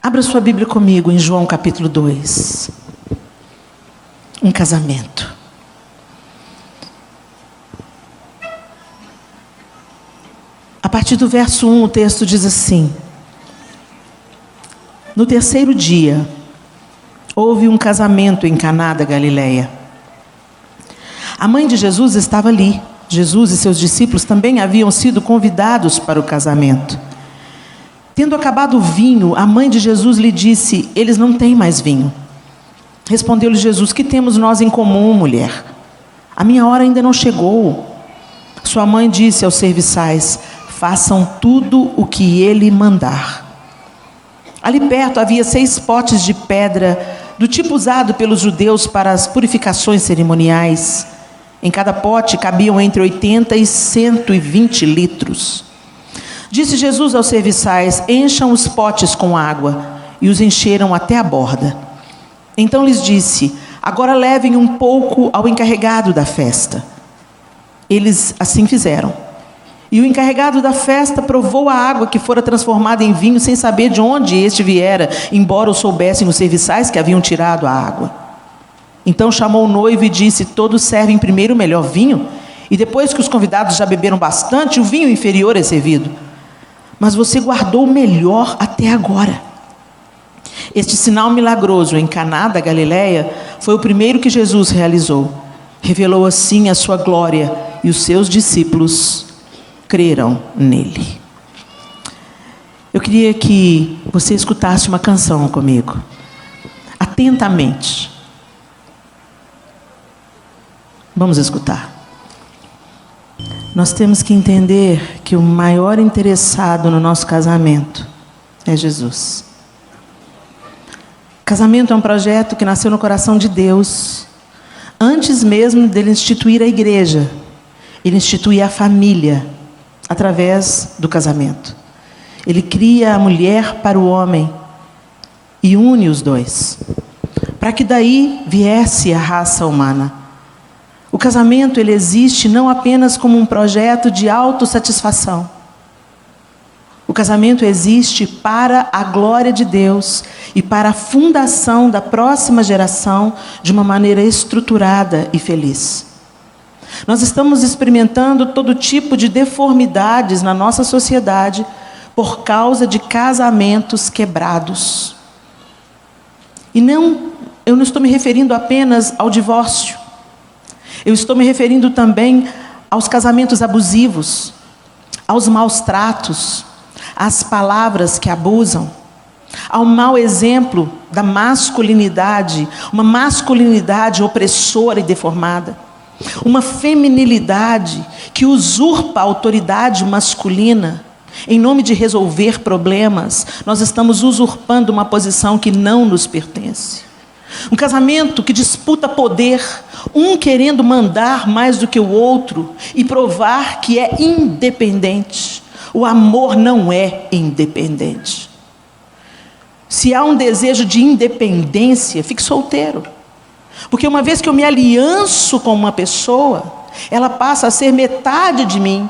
Abra sua Bíblia comigo em João capítulo 2. Um casamento. A partir do verso 1, o texto diz assim: No terceiro dia, houve um casamento em Caná da Galileia. A mãe de Jesus estava ali. Jesus e seus discípulos também haviam sido convidados para o casamento. Tendo acabado o vinho, a mãe de Jesus lhe disse: Eles não têm mais vinho. Respondeu-lhe Jesus: Que temos nós em comum, mulher? A minha hora ainda não chegou. Sua mãe disse aos serviçais: Façam tudo o que ele mandar. Ali perto havia 6 potes de pedra, do tipo usado pelos judeus para as purificações cerimoniais. Em cada pote cabiam entre 80 e 120 litros. Disse Jesus aos serviçais: Encham os potes com água. E os encheram até a borda. Então lhes disse: Agora levem um pouco ao encarregado da festa. Eles assim fizeram. E o encarregado da festa provou a água que fora transformada em vinho, sem saber de onde este viera, embora o soubessem os serviçais que haviam tirado a água. Então chamou o noivo e disse: Todos servem primeiro o melhor vinho, e depois que os convidados já beberam bastante, o vinho inferior é servido. Mas você guardou o melhor até agora. Este sinal milagroso em Caná da Galileia foi o primeiro que Jesus realizou. Revelou assim a sua glória, e os seus discípulos creram nele. Eu queria que você escutasse uma canção comigo, atentamente. Vamos escutar. Nós temos que entender que o maior interessado no nosso casamento é Jesus. Casamento é um projeto que nasceu no coração de Deus, antes mesmo dele instituir a igreja. Ele institui a família através do casamento. Ele cria a mulher para o homem e une os dois, para que daí viesse a raça humana. O casamento, ele existe não apenas como um projeto de autossatisfação. O casamento existe para a glória de Deus e para a fundação da próxima geração de uma maneira estruturada e feliz. Nós estamos experimentando todo tipo de deformidades na nossa sociedade por causa de casamentos quebrados. E eu não estou me referindo apenas ao divórcio. Eu estou me referindo também aos casamentos abusivos, aos maus tratos, às palavras que abusam, ao mau exemplo da masculinidade, uma masculinidade opressora e deformada, uma feminilidade que usurpa a autoridade masculina. Em nome de resolver problemas, nós estamos usurpando uma posição que não nos pertence. Um casamento que disputa poder, um querendo mandar mais do que o outro e provar que é independente. O amor não é independente. Se há um desejo de independência, fique solteiro. Porque uma vez que eu me alianço com uma pessoa, ela passa a ser metade de mim.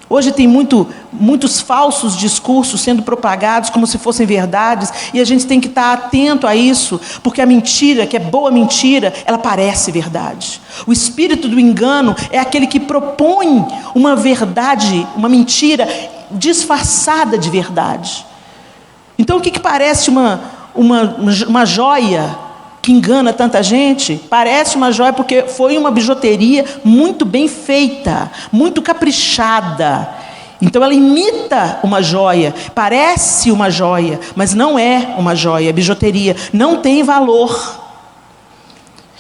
Hoje tem muitos falsos discursos sendo propagados como se fossem verdades, e a gente tem que estar atento a isso, porque a mentira, que é boa mentira, ela parece verdade. O espírito do engano é aquele que propõe uma verdade, uma mentira disfarçada de verdade. Então o que parece uma joia que engana tanta gente? Parece uma joia porque foi uma bijuteria muito bem feita, muito caprichada. Então ela imita uma joia, parece uma joia, mas não é uma joia, é bijuteria, não tem valor.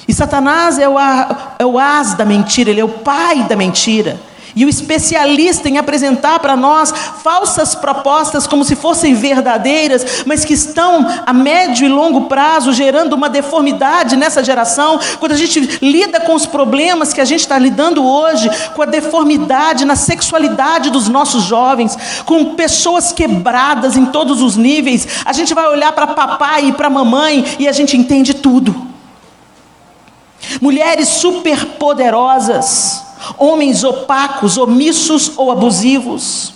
E Satanás é o as da mentira, ele é o pai da mentira. E o especialista em apresentar para nós falsas propostas como se fossem verdadeiras, mas que estão a médio e longo prazo gerando uma deformidade nessa geração. Quando a gente lida com os problemas que a gente está lidando hoje, com a deformidade na sexualidade dos nossos jovens, com pessoas quebradas em todos os níveis, a gente vai olhar para papai e para mamãe e a gente entende tudo. Mulheres superpoderosas, homens opacos, omissos ou abusivos.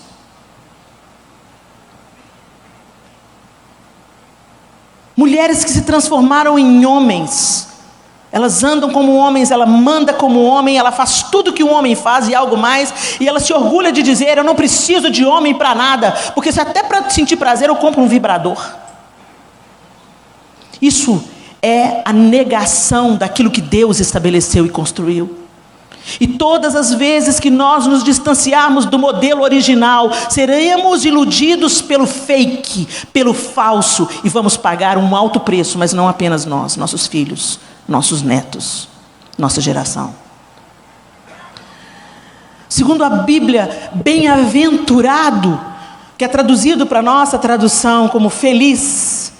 Mulheres que se transformaram em homens. Elas andam como homens, ela manda como homem, ela faz tudo que um homem faz e algo mais. E ela se orgulha de dizer: eu não preciso de homem para nada, porque se até para sentir prazer eu compro um vibrador. Isso é a negação daquilo que Deus estabeleceu e construiu. E todas as vezes que nós nos distanciarmos do modelo original, seremos iludidos pelo fake, pelo falso, e vamos pagar um alto preço, mas não apenas nós, nossos filhos, nossos netos, nossa geração. Segundo a Bíblia, bem-aventurado, que é traduzido para a nossa tradução como feliz,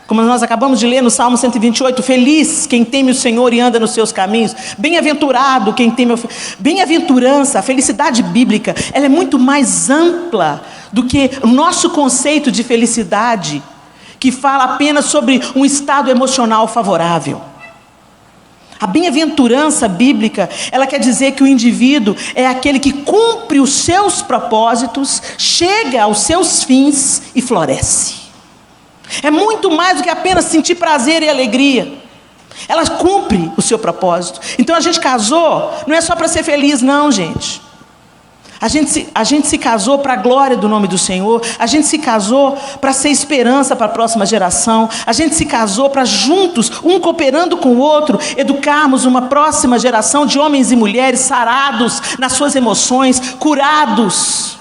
como nós acabamos de ler no Salmo 128, feliz quem teme o Senhor e anda nos seus caminhos. Bem-aventurado quem teme Bem-aventurança, a felicidade bíblica, ela é muito mais ampla do que o nosso conceito de felicidade, que fala apenas sobre um estado emocional favorável. A bem-aventurança bíblica, ela quer dizer que o indivíduo é aquele que cumpre os seus propósitos, chega aos seus fins e floresce. É muito mais do que apenas sentir prazer e alegria. Ela cumpre o seu propósito. Então a gente casou, não é só para ser feliz não, gente. A gente se casou para a glória do nome do Senhor. A gente se casou para ser esperança para a próxima geração. A gente se casou para juntos, um cooperando com o outro, educarmos uma próxima geração de homens e mulheres sarados nas suas emoções, curados.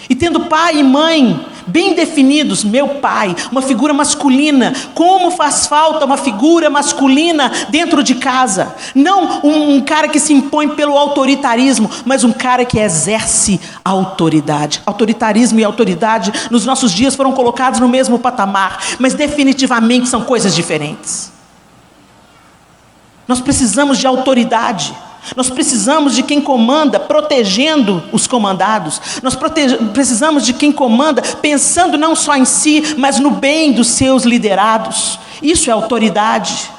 E tendo pai e mãe bem definidos. Meu pai, uma figura masculina. Como faz falta uma figura masculina dentro de casa. Não um cara que se impõe pelo autoritarismo, mas um cara que exerce autoridade. Autoritarismo e autoridade nos nossos dias foram colocados no mesmo patamar, mas definitivamente são coisas diferentes. Nós precisamos de autoridade. Nós precisamos de quem comanda protegendo os comandados. Nós precisamos de quem comanda pensando não só em si, mas no bem dos seus liderados. Isso é autoridade.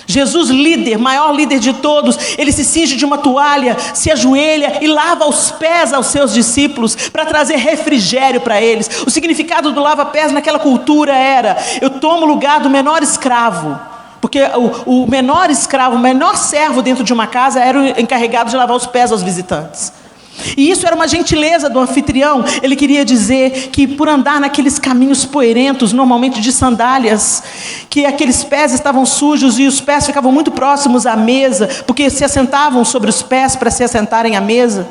Jesus, líder, maior líder de todos, ele se cinge de uma toalha, se ajoelha e lava os pés aos seus discípulos para trazer refrigério para eles. O significado do lava-pés naquela cultura era: eu tomo o lugar do menor escravo. Porque o menor escravo, o menor servo dentro de uma casa era o encarregado de lavar os pés aos visitantes. E isso era uma gentileza do anfitrião. Ele queria dizer que por andar naqueles caminhos poeirentos, normalmente de sandálias, que aqueles pés estavam sujos e os pés ficavam muito próximos à mesa, porque se assentavam sobre os pés para se assentarem à mesa.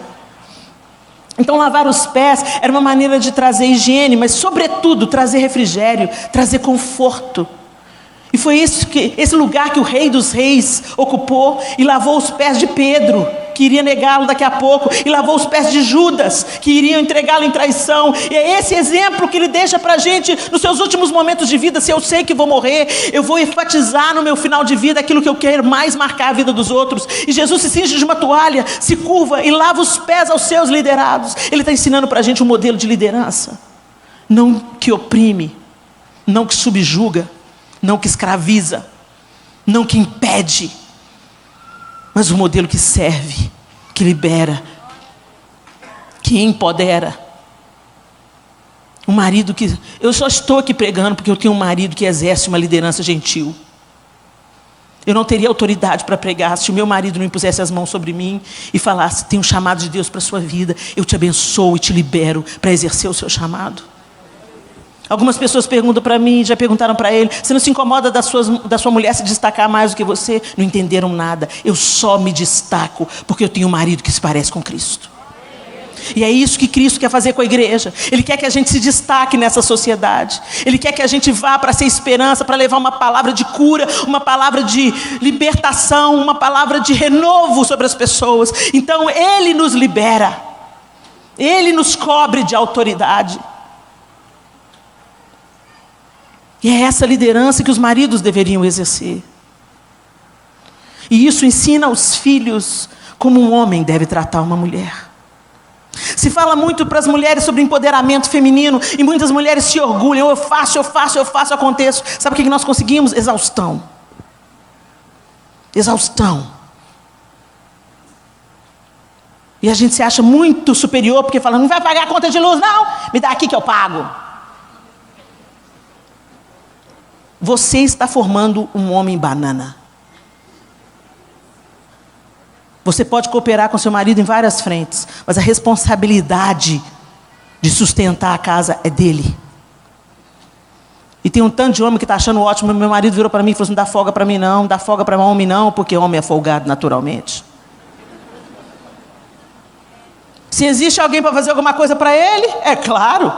Então lavar os pés era uma maneira de trazer higiene, mas sobretudo trazer refrigério, trazer conforto. E foi esse lugar que o Rei dos Reis ocupou e lavou os pés de Pedro, que iria negá-lo daqui a pouco, e lavou os pés de Judas, que iriam entregá-lo em traição. E é esse exemplo que ele deixa para a gente nos seus últimos momentos de vida. Se eu sei que vou morrer, eu vou enfatizar no meu final de vida aquilo que eu quero mais marcar a vida dos outros. E Jesus se cinge de uma toalha, se curva e lava os pés aos seus liderados. Ele está ensinando para a gente um modelo de liderança, não que oprime, não que subjuga, não que escraviza, não que impede, mas um modelo que serve, que libera, que empodera. Um marido que... Eu só estou aqui pregando porque eu tenho um marido que exerce uma liderança gentil. Eu não teria autoridade para pregar se o meu marido não impusesse as mãos sobre mim e falasse: tem um chamado de Deus para a sua vida, eu te abençoo e te libero para exercer o seu chamado. Algumas pessoas perguntam para mim, já perguntaram para ele: você não se incomoda da sua mulher se destacar mais do que você? Não entenderam nada. Eu só me destaco porque eu tenho um marido que se parece com Cristo. E é isso que Cristo quer fazer com a igreja. Ele quer que a gente se destaque nessa sociedade. Ele quer que a gente vá para ser esperança, para levar uma palavra de cura, uma palavra de libertação, uma palavra de renovo sobre as pessoas. Então Ele nos libera. Ele nos cobre de autoridade. E é essa liderança que os maridos deveriam exercer. E isso ensina aos filhos como um homem deve tratar uma mulher. Se fala muito para as mulheres sobre empoderamento feminino, e muitas mulheres se orgulham: eu faço, aconteço. Sabe o que nós conseguimos? Exaustão. Exaustão. E a gente se acha muito superior porque fala: não vai pagar a conta de luz não, me dá aqui que eu pago. você está formando um homem banana. Você pode cooperar com seu marido em várias frentes, mas a responsabilidade de sustentar a casa é dele. E tem um tanto de homem que está achando ótimo. Meu marido virou para mim e falou assim: não dá folga para mim não, não dá folga para homem não, porque homem é folgado naturalmente. Se existe alguém para fazer alguma coisa para ele, é claro.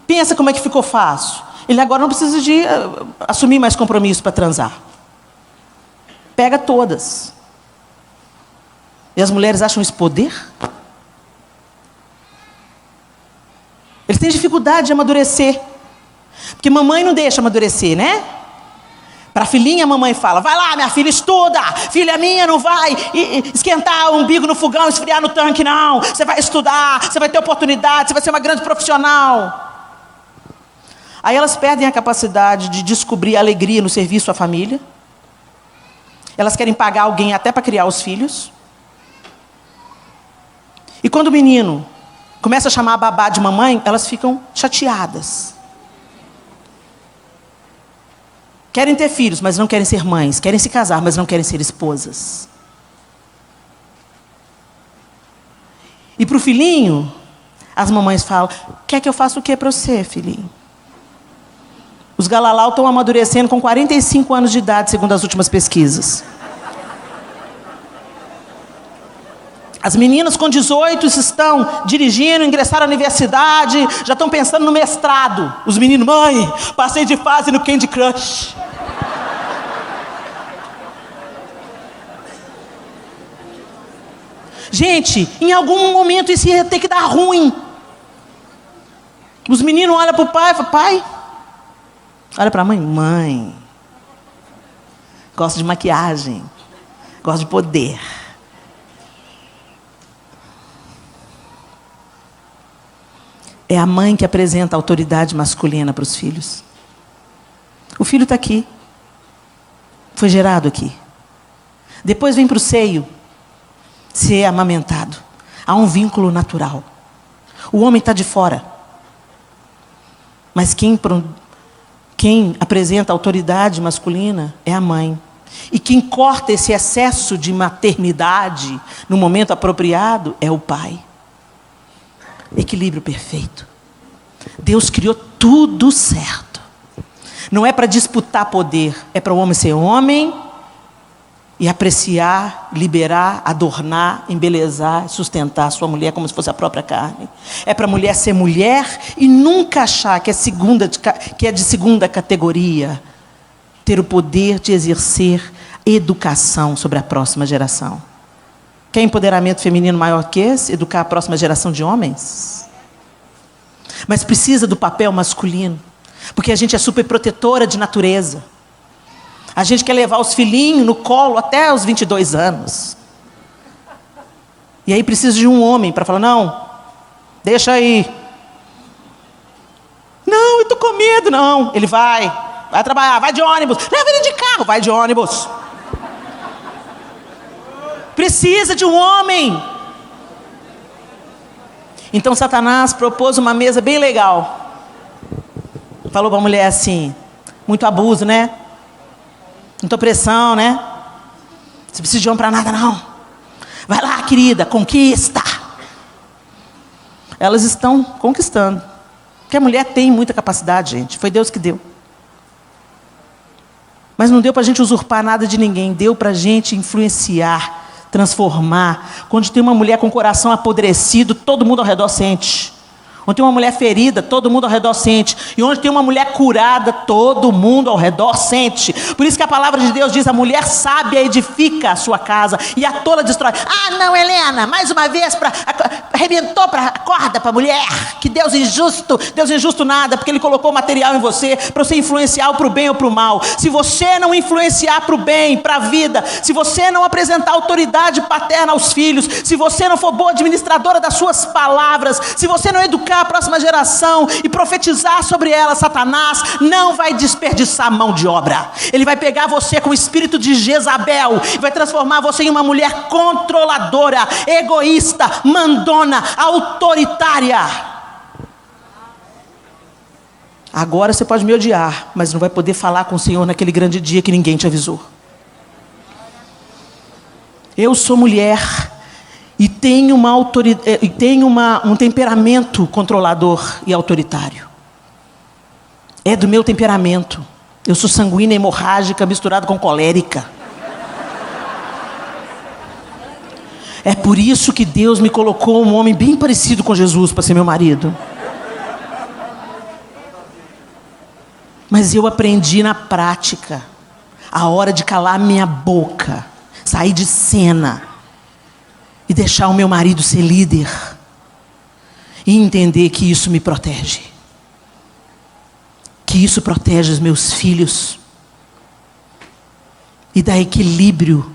Pensa como é que ficou fácil. Ele agora não precisa de assumir mais compromisso para transar. Pega todas. E as mulheres acham isso poder? Eles têm dificuldade de amadurecer. Porque mamãe não deixa amadurecer, né? Para a filhinha, a mamãe fala: vai lá, minha filha, estuda. Filha minha, não vai esquentar o umbigo no fogão, esfriar no tanque, não. Você vai estudar, você vai ter oportunidade, você vai ser uma grande profissional. Aí elas perdem a capacidade de descobrir a alegria no serviço à família. Elas querem pagar alguém até para criar os filhos. E quando o menino começa a chamar a babá de mamãe, elas ficam chateadas. Querem ter filhos, mas não querem ser mães. Querem se casar, mas não querem ser esposas. E para o filhinho, as mamães falam: quer que eu faça o que para você, filhinho? Os galalau estão amadurecendo com 45 anos de idade, segundo as últimas pesquisas. As meninas com 18 estão dirigindo, ingressaram na universidade, já estão pensando no mestrado. Os meninos: mãe, passei de fase no Candy Crush. Gente, em algum momento isso ia ter que dar ruim. Os meninos olham para o pai e falam: pai. Olha para a mãe: mãe. Gosto de maquiagem. Gosto de poder. É a mãe que apresenta a autoridade masculina para os filhos. O filho está aqui. Foi gerado aqui. Depois vem para o seio ser amamentado. Há um vínculo natural. O homem está de fora. Mas quem apresenta a autoridade masculina é a mãe. E quem corta esse excesso de maternidade no momento apropriado é o pai. Equilíbrio perfeito. Deus criou tudo certo. Não é para disputar poder, é para o homem ser homem e apreciar, liberar, adornar, embelezar, sustentar a sua mulher como se fosse a própria carne. É para a mulher ser mulher e nunca achar que é de segunda categoria ter o poder de exercer educação sobre a próxima geração. Quer empoderamento feminino maior que esse? Educar a próxima geração de homens? Mas precisa do papel masculino. Porque a gente é super protetora de natureza. A gente quer levar os filhinhos no colo até os 22 anos. E aí precisa de um homem para falar: não, deixa aí. Não, eu estou com medo. Não, ele vai trabalhar, vai de ônibus. Leva ele de carro, vai de ônibus. Precisa de um homem. Então Satanás propôs uma mesa bem legal. Falou para a mulher assim: muito abuso, né? Muita opressão, né? Você precisa de homem para nada, não. Vai lá, querida, conquista. Elas estão conquistando. Porque a mulher tem muita capacidade, gente. Foi Deus que deu. Mas não deu para a gente usurpar nada de ninguém. Deu para a gente influenciar, transformar. Quando tem uma mulher com o coração apodrecido, todo mundo ao redor sente. Onde tem uma mulher ferida, todo mundo ao redor sente. E onde tem uma mulher curada, todo mundo ao redor sente. Por isso que a palavra de Deus diz: a mulher sábia edifica a sua casa e a tola destrói. Ah, não, Helena, mais uma vez arrebentou a corda para a mulher. Que Deus injusto nada, porque Ele colocou o material em você para você influenciar para o bem ou para o mal. Se você não influenciar para o bem, para a vida, se você não apresentar autoridade paterna aos filhos, se você não for boa administradora das suas palavras, se você não educar a próxima geração e profetizar sobre ela, Satanás não vai desperdiçar mão de obra. Ele vai pegar você com o espírito de Jezabel e vai transformar você em uma mulher controladora, egoísta, mandona, autoritária. Agora você pode me odiar, mas não vai poder falar com o Senhor naquele grande dia que ninguém te avisou. Eu sou mulher e tenho um temperamento controlador e autoritário. É do meu temperamento. Eu sou sanguínea, hemorrágica, misturada com colérica. É por isso que Deus me colocou um homem bem parecido com Jesus para ser meu marido. Mas eu aprendi na prática a hora de calar minha boca, sair de cena e deixar o meu marido ser líder e entender que isso me protege, que isso protege os meus filhos e dá equilíbrio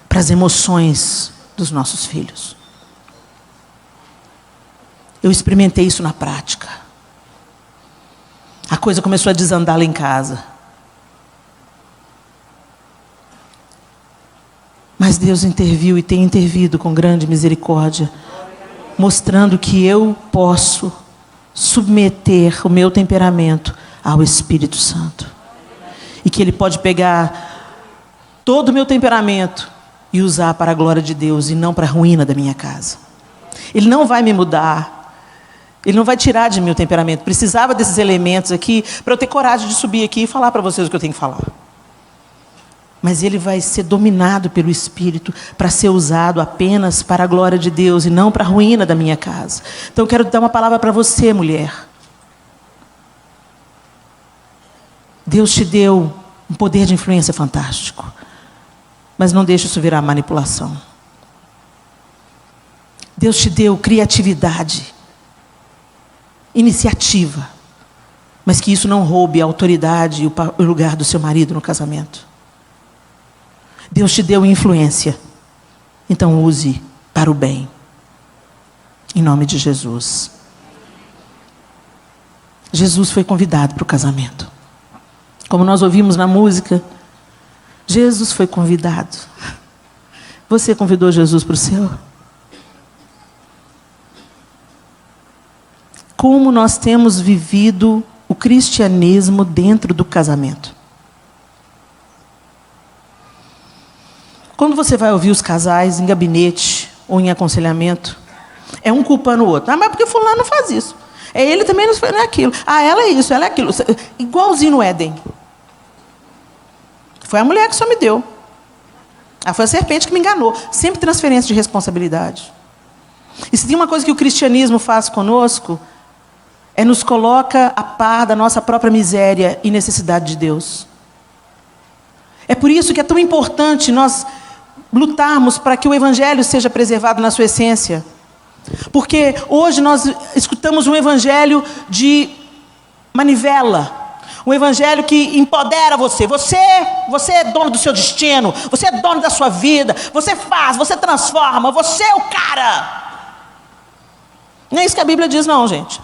para as emoções dos nossos filhos. Eu experimentei isso na prática. A coisa começou a desandar lá em casa. Mas Deus interviu e tem intervido com grande misericórdia, mostrando que eu posso submeter o meu temperamento ao Espírito Santo. E que Ele pode pegar todo o meu temperamento e usar para a glória de Deus e não para a ruína da minha casa. Ele não vai me mudar. Ele não vai tirar de mim o temperamento. Precisava desses elementos aqui para eu ter coragem de subir aqui e falar para vocês o que eu tenho que falar. Mas ele vai ser dominado pelo Espírito para ser usado apenas para a glória de Deus e não para a ruína da minha casa. Então eu quero dar uma palavra para você, mulher. Deus te deu um poder de influência fantástico. Mas não deixe isso virar manipulação. Deus te deu criatividade, iniciativa, mas que isso não roube a autoridade e o lugar do seu marido no casamento. Deus te deu influência, então use para o bem, em nome de Jesus. Jesus foi convidado para o casamento, como nós ouvimos na música. Jesus foi convidado. Você convidou Jesus para o seu? Como nós temos vivido o cristianismo dentro do casamento? Quando você vai ouvir os casais em gabinete ou em aconselhamento, é um culpando o outro. Ah, mas porque fulano faz isso. É ele também não é aquilo. Ah, ela é isso, ela é aquilo. Igualzinho no Éden. Foi a mulher que só me deu. Ah, foi a serpente que me enganou. Sempre transferência de responsabilidade. E se tem uma coisa que o cristianismo faz conosco, é nos coloca a par da nossa própria miséria e necessidade de Deus. É por isso que é tão importante nós lutarmos para que o Evangelho seja preservado na sua essência. Porque hoje nós escutamos um Evangelho de manivela. Um Evangelho que empodera você. Você é dono do seu destino. Você é dono da sua vida. Você faz, você transforma. Você é o cara. Não é isso que a Bíblia diz não, gente.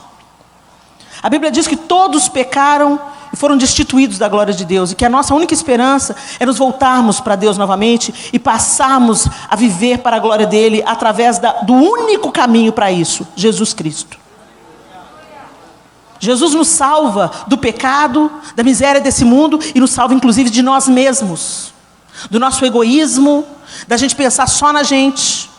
A Bíblia diz que todos pecaram e foram destituídos da glória de Deus. E que a nossa única esperança é nos voltarmos para Deus novamente e passarmos a viver para a glória dEle através do único caminho para isso, Jesus Cristo. Jesus nos salva do pecado, da miséria desse mundo e nos salva inclusive de nós mesmos. Do nosso egoísmo, da gente pensar só na gente.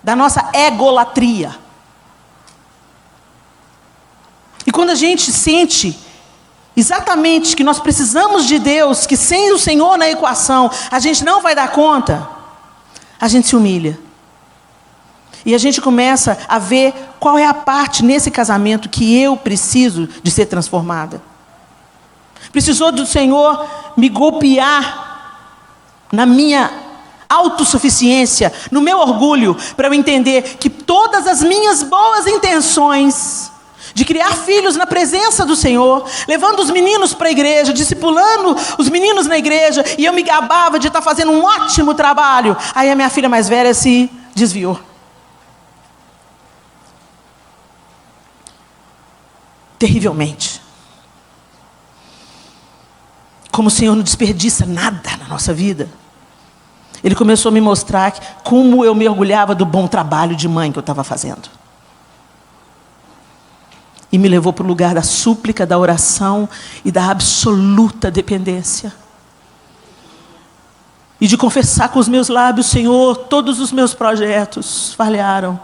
Da nossa egolatria. E quando a gente sente exatamente que nós precisamos de Deus, que sem o Senhor na equação a gente não vai dar conta, a gente se humilha. E a gente começa a ver qual é a parte nesse casamento que eu preciso de ser transformada. Precisou do Senhor me golpear na minha autossuficiência, no meu orgulho, para eu entender que todas as minhas boas intenções de criar filhos na presença do Senhor, levando os meninos para a igreja, discipulando os meninos na igreja, e eu me gabava de estar fazendo um ótimo trabalho. Aí a minha filha mais velha se desviou. Terrivelmente. Como o Senhor não desperdiça nada na nossa vida. Ele começou a me mostrar como eu me orgulhava do bom trabalho de mãe que eu estava fazendo. e me levou para o lugar da súplica, da oração e da absoluta dependência. E de confessar com os meus lábios: Senhor, todos os meus projetos falharam,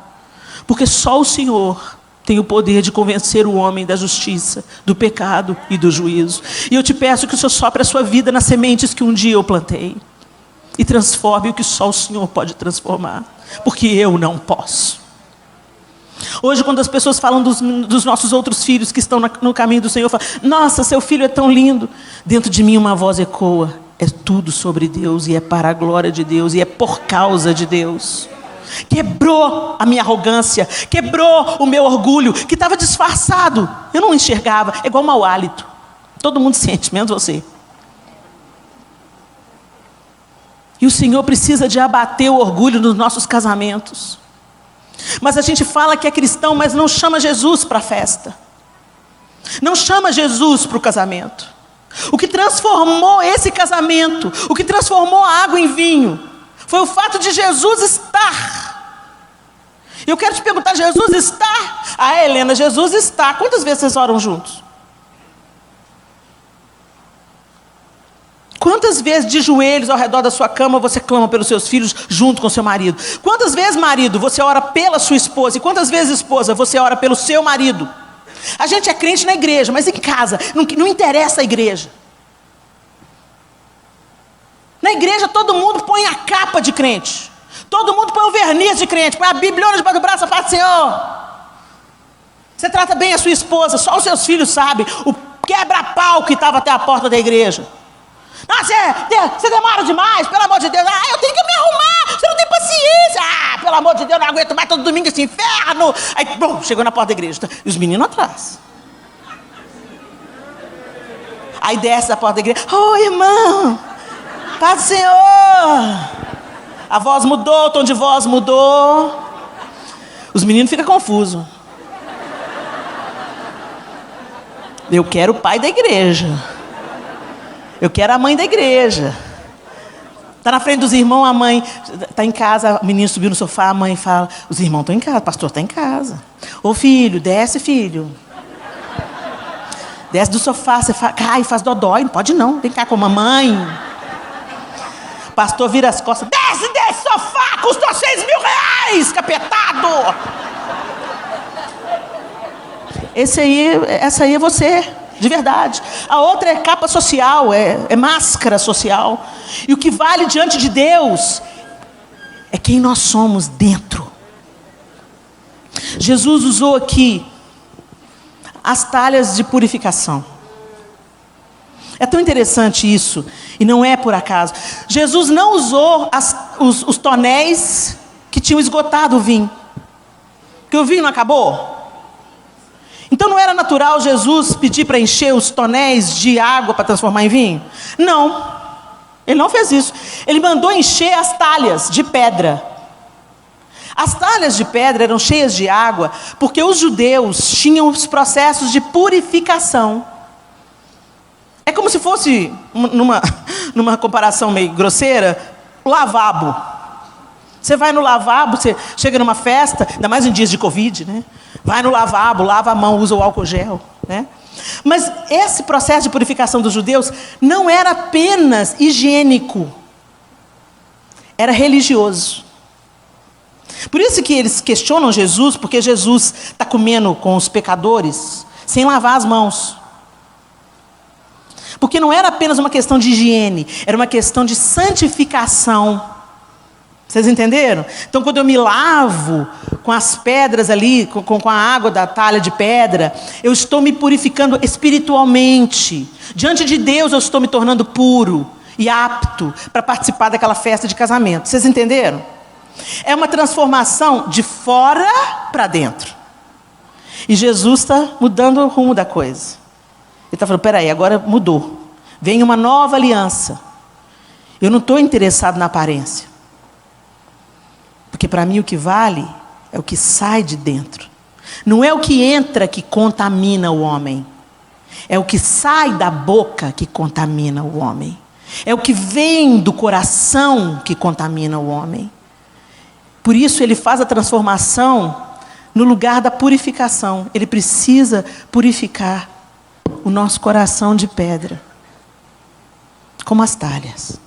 porque só o Senhor tem o poder de convencer o homem da justiça, do pecado e do juízo. E eu te peço que o Senhor sopre a sua vida nas sementes que um dia eu plantei, e transforme o que só o Senhor pode transformar, porque eu não posso. Hoje, quando as pessoas falam dos nossos outros filhos que estão no caminho do Senhor, falam: nossa, seu filho é tão lindo. Dentro de mim uma voz ecoa: é tudo sobre Deus, e é para a glória de Deus, e é por causa de Deus. Quebrou a minha arrogância, quebrou o meu orgulho, que estava disfarçado. Eu não enxergava, é igual mau hálito. Todo mundo sente, menos você. E o Senhor precisa de abater o orgulho nos nossos casamentos. Mas a gente fala que é cristão, mas não chama Jesus para a festa. Não chama Jesus para o casamento. O que transformou esse casamento, o que transformou a água em vinho, foi o fato de Jesus estar. Eu quero te perguntar: Jesus está? Ah, Helena, Jesus está. Quantas vezes vocês oram juntos? Quantas vezes de joelhos ao redor da sua cama você clama pelos seus filhos junto com seu marido? Quantas vezes, marido, você ora pela sua esposa? E quantas vezes, esposa, você ora pelo seu marido? A gente é crente na igreja, mas em casa não interessa a igreja. Na igreja todo mundo põe a capa de crente, todo mundo põe o verniz de crente, põe a Bíblia debaixo do braço e fala: Senhor, você trata bem a sua esposa, só os seus filhos sabem o quebra-pau que estava até a porta da igreja. Ah, você demora demais, pelo amor de Deus. Ah, eu tenho que me arrumar, você não tem paciência. Ah, pelo amor de Deus, não aguento mais todo domingo esse inferno. Aí, bom, chegou na porta da igreja, e os meninos atrás. Aí desce da porta da igreja: ô, irmão, paz do Senhor. A voz mudou, o tom de voz mudou. Os meninos ficam confusos. Eu quero o pai da igreja. Eu quero a mãe da igreja. Está na frente dos irmãos, a mãe está em casa, o menino subiu no sofá, a mãe fala: os irmãos estão em casa, o pastor está em casa. Ô filho, desce, filho. Desce do sofá, você cai, faz dodói, não pode não, vem cá com a mamãe. O pastor vira as costas: desce desse sofá, custou R$6.000, capetado. Essa aí é você. De verdade. A outra é capa social, é máscara social. E o que vale diante de Deus é quem nós somos dentro. Jesus usou aqui as talhas de purificação. É tão interessante isso, e não é por acaso. Jesus não usou os tonéis que tinham esgotado o vinho. Porque o vinho não acabou. Então não era natural Jesus pedir para encher os tonéis de água para transformar em vinho? Não, ele não fez isso. Ele mandou encher as talhas de pedra. As talhas de pedra eram cheias de água porque os judeus tinham os processos de purificação. É como se fosse, numa comparação meio grosseira, o lavabo. Você vai no lavabo, você chega numa festa, ainda mais em dias de Covid, né? Vai no lavabo, lava a mão, usa o álcool gel, né? Mas esse processo de purificação dos judeus não era apenas higiênico, era religioso. Por isso que eles questionam Jesus, porque Jesus está comendo com os pecadores, sem lavar as mãos. Porque não era apenas uma questão de higiene, era uma questão de santificação. Vocês entenderam? Então, quando eu me lavo com as pedras ali, com a água da talha de pedra, eu estou me purificando espiritualmente. Diante de Deus, eu estou me tornando puro e apto para participar daquela festa de casamento. Vocês entenderam? É uma transformação de fora para dentro. E Jesus está mudando o rumo da coisa. Ele está falando: peraí, agora mudou. Vem uma nova aliança. Eu não estou interessado na aparência. Porque para mim o que vale é o que sai de dentro. Não é o que entra que contamina o homem. É o que sai da boca que contamina o homem. É o que vem do coração que contamina o homem. Por isso ele faz a transformação no lugar da purificação, Ele precisa purificar o nosso coração de pedra, como as talhas.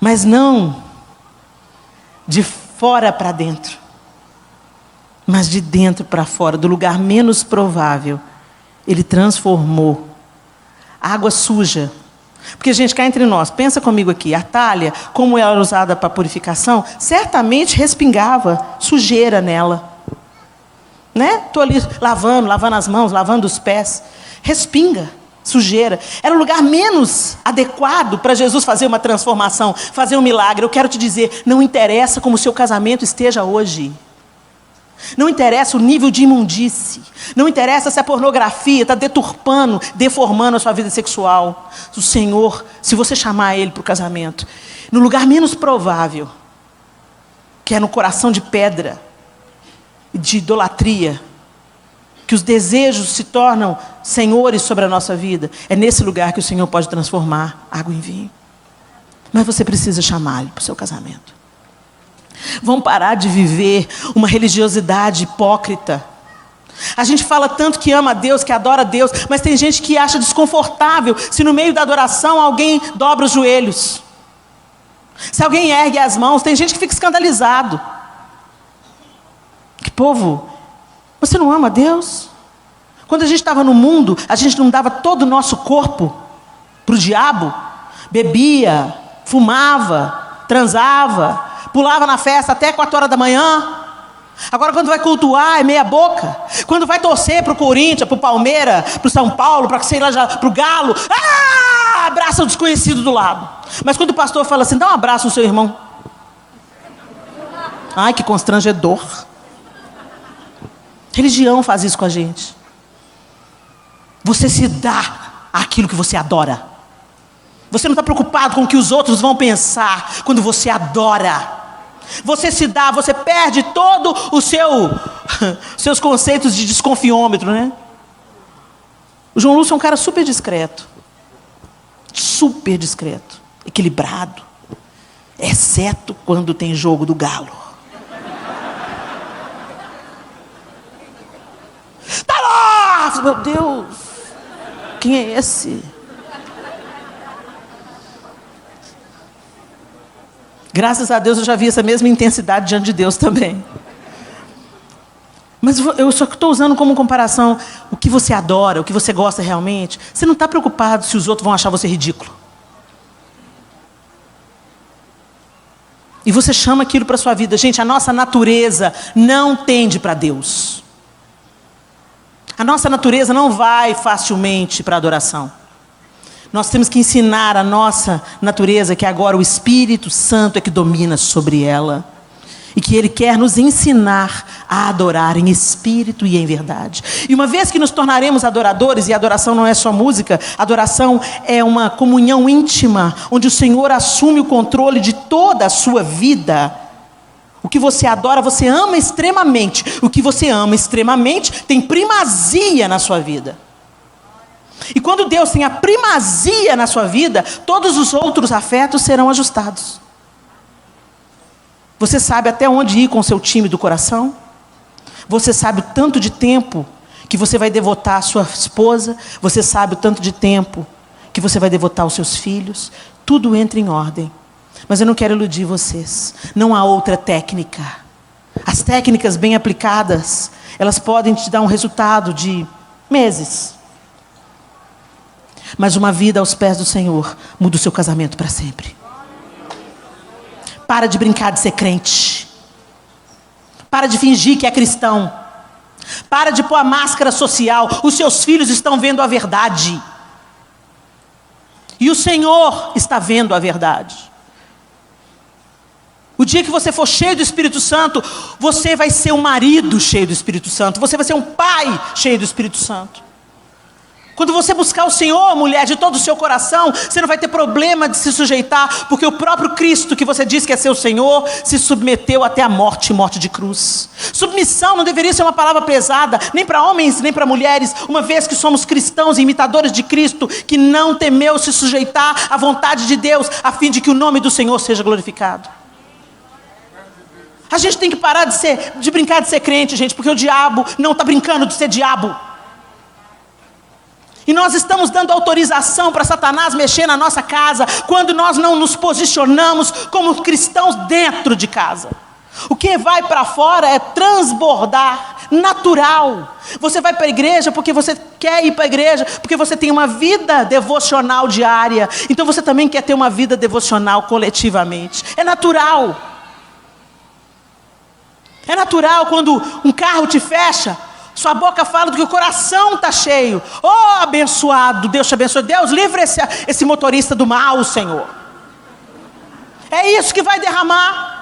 Mas não de fora para dentro, mas de dentro para fora, do lugar menos provável. Ele transformou água suja. Porque, gente, cá entre nós, pensa comigo aqui, a talha, como ela era usada para purificação, certamente respingava sujeira nela. Né? Estou ali lavando as mãos, lavando os pés. Respinga sujeira. Era o lugar menos adequado para Jesus fazer uma transformação, fazer um milagre. Eu quero te dizer, não interessa como o seu casamento esteja hoje. Não interessa o nível de imundície. Não interessa se a pornografia está deturpando, deformando a sua vida sexual. O Senhor, se você chamar Ele para o casamento, no lugar menos provável, que é no coração de pedra, de idolatria, que os desejos se tornam senhores sobre a nossa vida, é nesse lugar que o Senhor pode transformar água em vinho. Mas você precisa chamar Ele para o seu casamento. Vamos parar de viver uma religiosidade hipócrita. A gente fala tanto que ama a Deus, que adora a Deus, mas tem gente que acha desconfortável se no meio da adoração alguém dobra os joelhos, se alguém ergue as mãos. Tem gente que fica escandalizado. Que povo, você não ama a Deus? Quando a gente estava no mundo, a gente não dava todo o nosso corpo para o diabo? Bebia, fumava, transava, pulava na festa até 4 horas da manhã. Agora quando vai cultuar é meia boca. Quando vai torcer para o Corinthians, para o Palmeiras, para o São Paulo, para o Galo, abraça o desconhecido do lado. Mas quando o pastor fala assim, dá um abraço no seu irmão. Ai, que constrangedor. Religião faz isso com a gente. Você se dá aquilo que você adora. Você não está preocupado com o que os outros vão pensar quando você adora. Você se dá, você perde todo o seus conceitos de desconfiômetro, né? O João Lúcio é um cara super discreto. Super discreto. Equilibrado. Exceto quando tem jogo do Galo. Tá lá! Meu Deus! Quem é esse? Graças a Deus eu já vi essa mesma intensidade diante de Deus também. Mas eu só estou usando como comparação o que você adora, o que você gosta realmente. Você não está preocupado se os outros vão achar você ridículo. E você chama aquilo para a sua vida. Gente, a nossa natureza não tende para Deus. A nossa natureza não vai facilmente para a adoração. Nós temos que ensinar a nossa natureza que agora o Espírito Santo é que domina sobre ela. E que Ele quer nos ensinar a adorar em espírito e em verdade. E uma vez que nos tornaremos adoradores, e adoração não é só música, adoração é uma comunhão íntima, onde o Senhor assume o controle de toda a sua vida. O que você adora, você ama extremamente. O que você ama extremamente tem primazia na sua vida. E quando Deus tem a primazia na sua vida, todos os outros afetos serão ajustados. Você sabe até onde ir com o seu time do coração? Você sabe o tanto de tempo que você vai devotar à sua esposa? Você sabe o tanto de tempo que você vai devotar aos seus filhos? Tudo entra em ordem. Mas eu não quero iludir vocês. Não há outra técnica. As técnicas bem aplicadas, elas podem te dar um resultado de meses. Mas uma vida aos pés do Senhor muda o seu casamento para sempre. Para de brincar de ser crente. Para de fingir que é cristão. Para de pôr a máscara social. Os seus filhos estão vendo a verdade. E o Senhor está vendo a verdade. O dia que você for cheio do Espírito Santo, você vai ser um marido cheio do Espírito Santo. Você vai ser um pai cheio do Espírito Santo. Quando você buscar o Senhor, mulher, de todo o seu coração, você não vai ter problema de se sujeitar, porque o próprio Cristo, que você diz que é seu Senhor, se submeteu até a morte, morte de cruz. Submissão não deveria ser uma palavra pesada, nem para homens, nem para mulheres, uma vez que somos cristãos e imitadores de Cristo, que não temeu se sujeitar à vontade de Deus, a fim de que o nome do Senhor seja glorificado. A gente tem que parar de brincar de ser crente, gente, porque o diabo não está brincando de ser diabo. E nós estamos dando autorização para Satanás mexer na nossa casa, quando nós não nos posicionamos como cristãos dentro de casa. O que vai para fora é transbordar, natural. Você vai para a igreja porque você quer ir para a igreja, porque você tem uma vida devocional diária. Então você também quer ter uma vida devocional coletivamente. É natural. É natural quando um carro te fecha, sua boca fala do que o coração está cheio. Oh, abençoado, Deus te abençoe. Deus, livre esse motorista do mal, Senhor. É isso que vai derramar.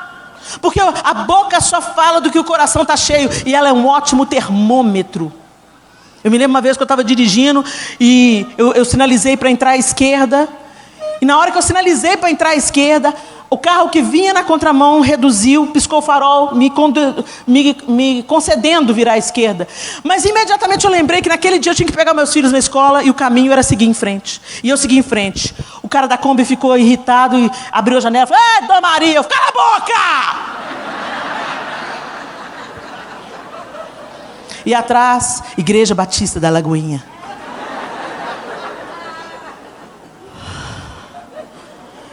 Porque a boca só fala do que o coração está cheio. E ela é um ótimo termômetro. Eu me lembro uma vez que eu estava dirigindo e eu sinalizei para entrar à esquerda. E na hora que eu sinalizei para entrar à esquerda, o carro que vinha na contramão reduziu, piscou o farol, me concedendo virar à esquerda. Mas imediatamente eu lembrei que naquele dia eu tinha que pegar meus filhos na escola e o caminho era seguir em frente. E eu segui em frente. O cara da Kombi ficou irritado e abriu a janela e falou: "Ei, Dona Maria, cala a boca!" E atrás, Igreja Batista da Lagoinha.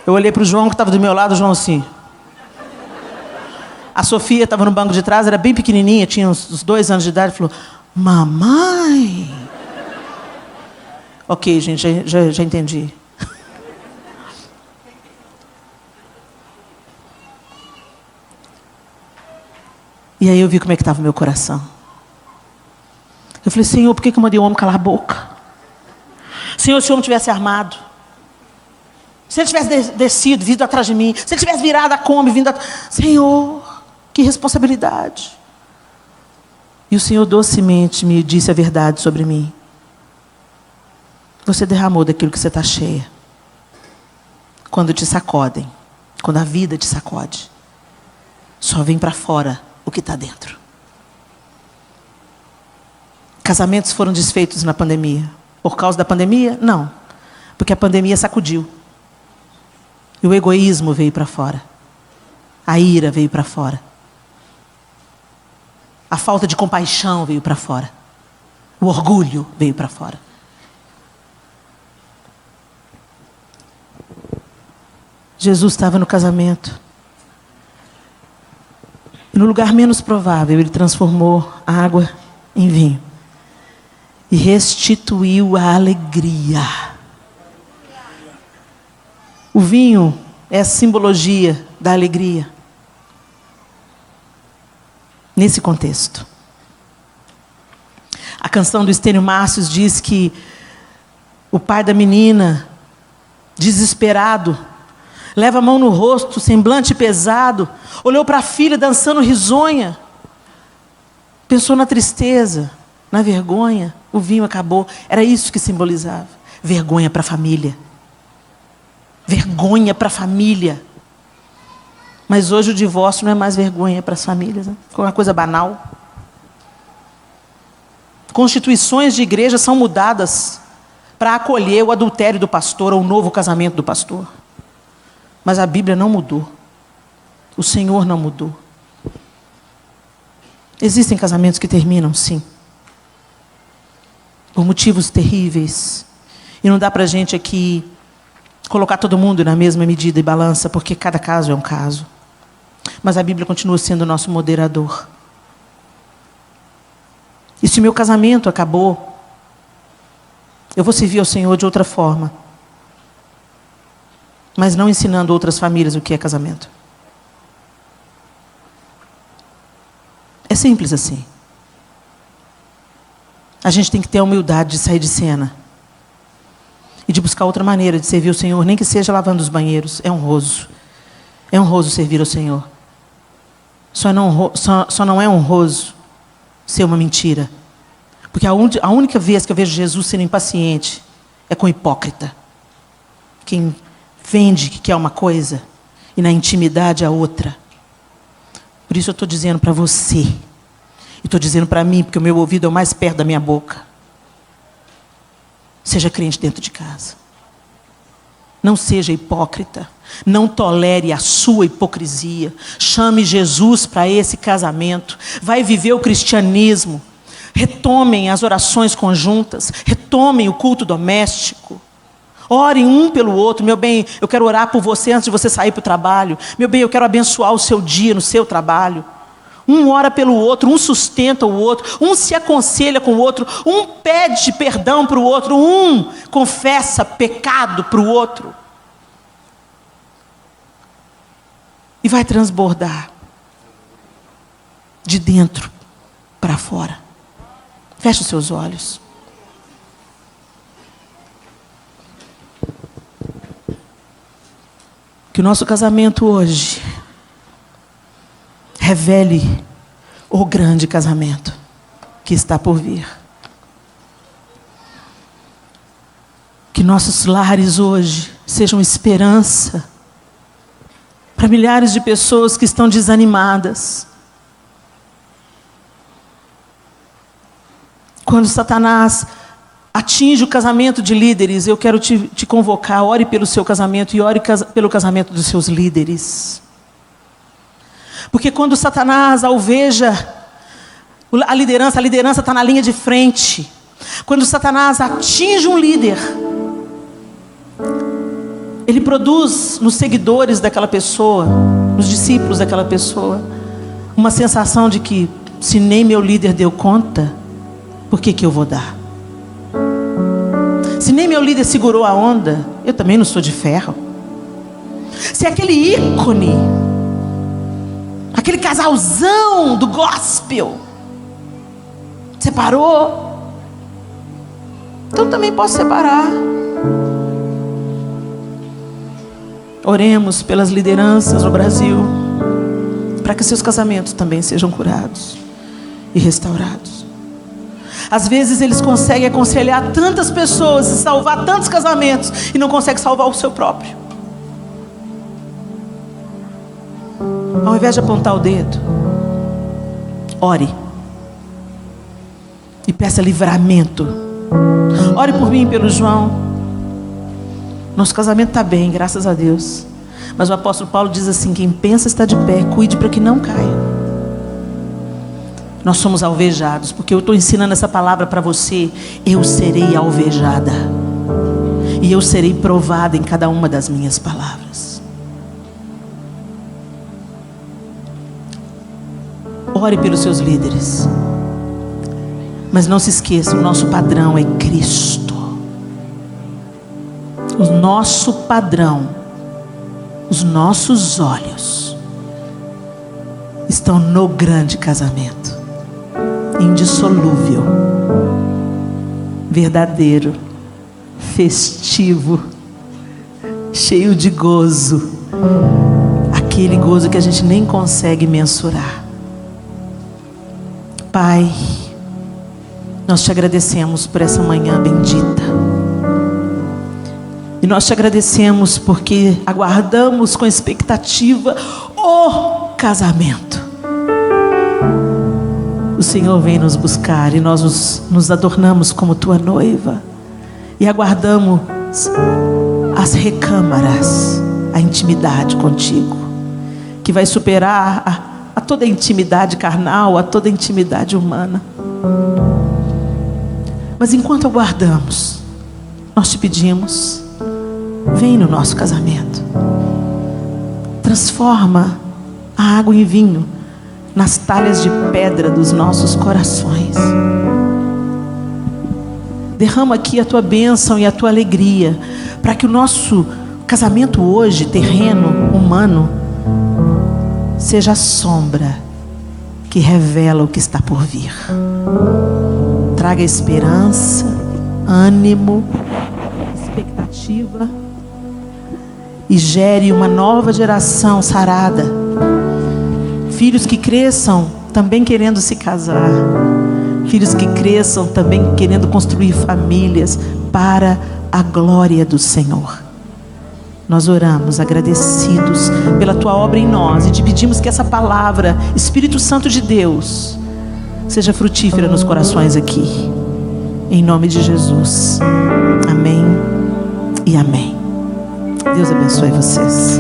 Eu olhei para o João que estava do meu lado, o João assim. A Sofia estava no banco de trás, era bem pequenininha, tinha uns 2 anos de idade, falou: "Mamãe." Ok, gente, já entendi. E aí eu vi como é que estava o meu coração. Eu falei: Senhor, por que eu mandei o homem calar a boca? Senhor, se o homem tivesse armado, se ele tivesse descido, vindo atrás de mim, se ele tivesse virado a Kombi, vindo atrás... Senhor, que responsabilidade. E o Senhor docemente me disse a verdade sobre mim. Você derramou daquilo que você está cheia. Quando te sacodem, quando a vida te sacode, só vem para fora o que está dentro. Casamentos foram desfeitos na pandemia. Por causa da pandemia? Não. Porque a pandemia sacudiu. E o egoísmo veio para fora. A ira veio para fora. A falta de compaixão veio para fora. O orgulho veio para fora. Jesus estava no casamento. E no lugar menos provável, ele transformou a água em vinho. E restituiu a alegria. O vinho é a simbologia da alegria. Nesse contexto. A canção do Estênio Márcios diz que o pai da menina, desesperado, leva a mão no rosto, semblante pesado, olhou para a filha dançando risonha, pensou na tristeza, na vergonha. O vinho acabou. Era isso que simbolizava. Vergonha para a família. Vergonha para a família. Mas hoje o divórcio não é mais vergonha para as famílias, né? Ficou uma coisa banal. Constituições de igreja são mudadas para acolher o adultério do pastor ou o novo casamento do pastor. Mas a Bíblia não mudou. O Senhor não mudou. Existem casamentos que terminam, sim. Por motivos terríveis. E não dá para a gente aqui colocar todo mundo na mesma medida e balança, porque cada caso é um caso. Mas a Bíblia continua sendo o nosso moderador. E se o meu casamento acabou, eu vou servir ao Senhor de outra forma. Mas não ensinando outras famílias o que é casamento. É simples assim. A gente tem que ter a humildade de sair de cena. E de buscar outra maneira de servir o Senhor, nem que seja lavando os banheiros. É honroso. É honroso servir ao Senhor. Só não é honroso ser uma mentira. Porque a única vez que eu vejo Jesus sendo impaciente é com hipócrita. Quem vende que quer uma coisa e na intimidade a outra. Por isso eu estou dizendo para você. E estou dizendo para mim, porque o meu ouvido é o mais perto da minha boca. Seja crente dentro de casa. Não seja hipócrita. Não tolere a sua hipocrisia. Chame Jesus para esse casamento. Vai viver o cristianismo. Retomem as orações conjuntas. Retomem o culto doméstico. Orem um pelo outro. Meu bem, eu quero orar por você antes de você sair para o trabalho. Meu bem, eu quero abençoar o seu dia no seu trabalho. Um ora pelo outro, um sustenta o outro, um se aconselha com o outro, um pede perdão para o outro, um confessa pecado para o outro. E vai transbordar de dentro para fora. Feche os seus olhos. Que o nosso casamento hoje revele o grande casamento que está por vir. Que nossos lares hoje sejam esperança para milhares de pessoas que estão desanimadas. Quando Satanás atinge o casamento de líderes, eu quero te convocar, ore pelo seu casamento e ore pelo casamento dos seus líderes. Porque quando Satanás alveja a liderança está na linha de frente. Quando Satanás atinge um líder, ele produz nos seguidores daquela pessoa, nos discípulos daquela pessoa, uma sensação de que, se nem meu líder deu conta, por que eu vou dar? Se nem meu líder segurou a onda, eu também não sou de ferro. Se aquele ícone, aquele casalzão do gospel separou, então também posso separar. Oremos pelas lideranças no Brasil, para que seus casamentos também sejam curados e restaurados. Às vezes eles conseguem aconselhar tantas pessoas e salvar tantos casamentos, e não conseguem salvar o seu próprio. Ao invés de apontar o dedo, ore e peça livramento. Ore por mim e pelo João. Nosso casamento está bem, graças a Deus. Mas o apóstolo Paulo diz assim: quem pensa está de pé, cuide para que não caia. Nós somos alvejados, porque eu estou ensinando essa palavra para você. Eu serei alvejada, e eu serei provada em cada uma das minhas palavras. Ore pelos seus líderes, mas não se esqueça, o nosso padrão é Cristo. O nosso padrão, os nossos olhos estão no grande casamento, indissolúvel, verdadeiro, festivo, cheio de gozo, aquele gozo que a gente nem consegue mensurar. Pai, nós te agradecemos por essa manhã bendita. E nós te agradecemos porque aguardamos com expectativa o casamento. O Senhor vem nos buscar e nós nos adornamos como tua noiva. E aguardamos as recâmaras, a intimidade contigo, que vai superar a toda a intimidade carnal, a toda a intimidade humana. Mas enquanto aguardamos, nós te pedimos, vem no nosso casamento. Transforma a água em vinho nas talhas de pedra dos nossos corações. Derrama aqui a tua bênção e a tua alegria, para que o nosso casamento hoje, terreno, humano, seja a sombra que revela o que está por vir. Traga esperança, ânimo, expectativa, e gere uma nova geração sarada. Filhos que cresçam também querendo se casar. Filhos que cresçam também querendo construir famílias para a glória do Senhor. Nós oramos agradecidos pela tua obra em nós e te pedimos que essa palavra, Espírito Santo de Deus, seja frutífera nos corações aqui. Em nome de Jesus. Amém e amém. Deus abençoe vocês.